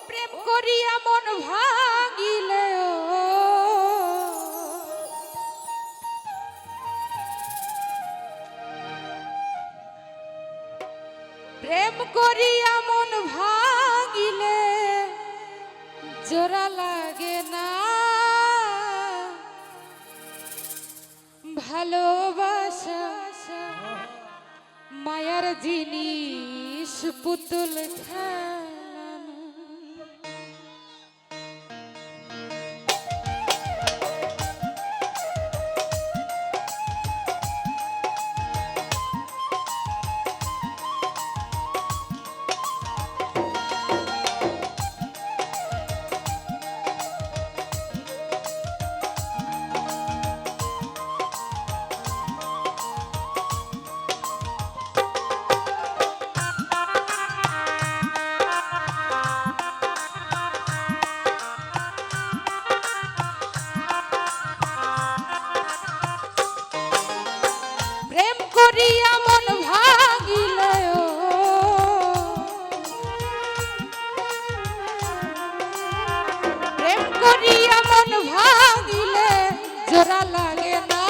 প্রেম করিয়া মন ভাঙিলে প্রেম করিয়া মন ভাঙিলে জোড়া লাগে না ভালোবাসা মায়ার জিনিস পুতুল খেলানো। করিয়া মন ভাঙিলে প্রেম করিয়া মন ভাঙিলে জোড়া লাগে না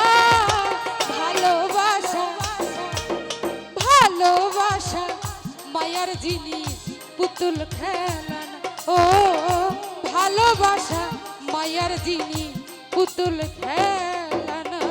ভালোবাসা ভালোবাসা মায়ার জিনিস পুতুল খেলানো। ও ভালোবাসা মায়ার জিনিস পুতুল খেলানো।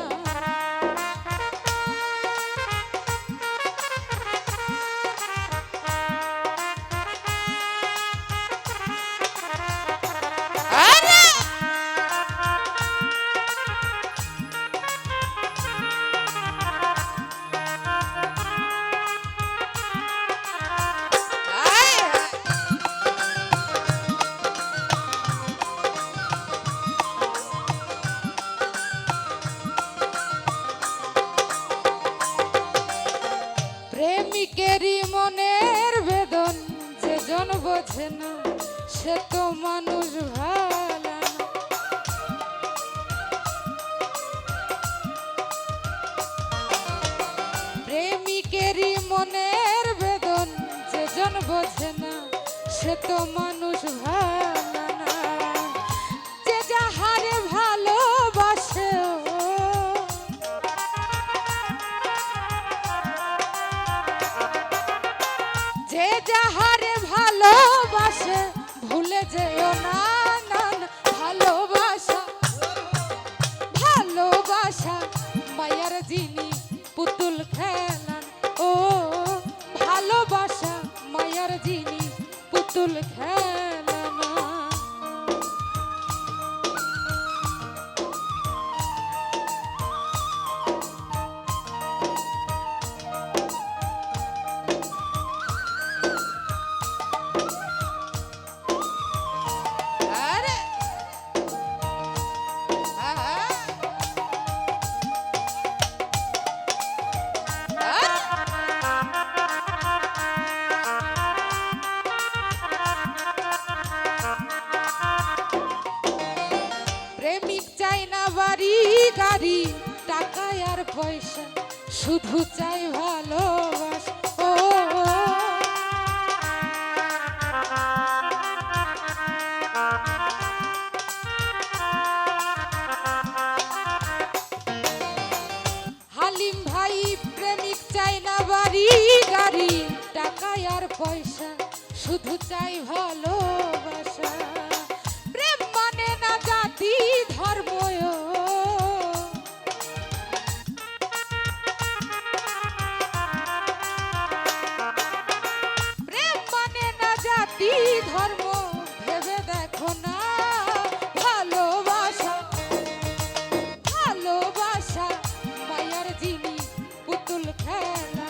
প্রেমিকেরই মনের বেদন যে জন বোঝে না সে তো মানুষ ভালো না। প্রেমিকেরই মনের বেদন যে জন বোঝে না সে তো মানুষ ভালো না। যে যাহারে ভালোবাসে যে যাহারে ভালোবাসে ভুলে যেও না না ভালোবাসা ভালোবাসা মায়ার জিনিস পুতুল খেলান। ও ভালোবাসা মায়ার জিনিস পুতুল খেলানো। প্রেমিক চাই না বাড়ি গাড়ি টাকা আর পয়সা শুধু চাই ভালোবাসা। ও হালিম ভাই প্রেমিক চাই না বাড়ি গাড়ি টাকা আর পয়সা শুধু চাই ভালোবাসা। প্রেম মানে না জাতি ধর্ম প্রেম মানে না জাতি ধর্ম ভেবে দেখো না ভালোবাসা ভালোবাসা মায়ার জিনিস পুতুল খেলানো।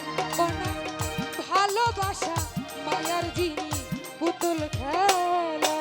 ভালোবাসা মায়ার জিনিস পুতুল খেলা।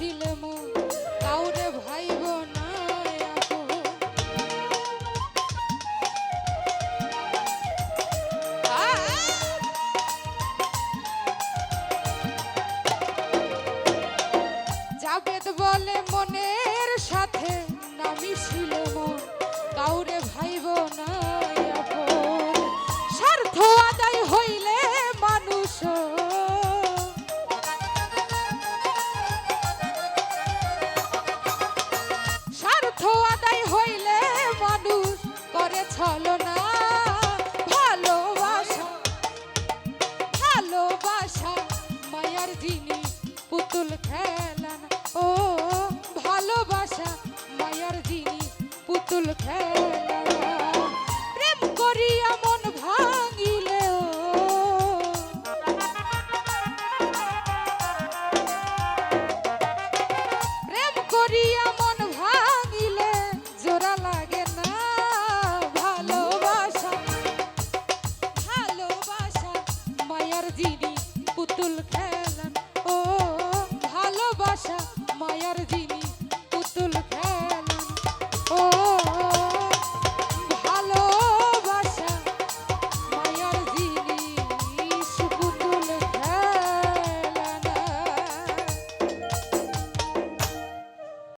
ছিলে মন কাউরে ভাইব না আপন। জাবেদ বলে মনের সাথে নামি ছিল মন কাউরে ভাইব না আপন। স্বার্থ আদায় হইলে মানুষ স্বার্থ আদায় হইলে মানুষ করে ছলনা। ভালোবাসা ভালোবাসা মায়ার জিনিস পুতুল খেলা না। ও ভালোবাসা মায়ার জিনিস পুতুল খেলা না। প্রেম করিয়া মন ভাঙিলে প্রেম করিয়া মন ভাঙিলে জোড়া লাগে না। ভালোবাসা ভালোবাসা মায়ার জিনিস পুতুল খেলা না। ও ভালোবাসা মায়ার জিনিস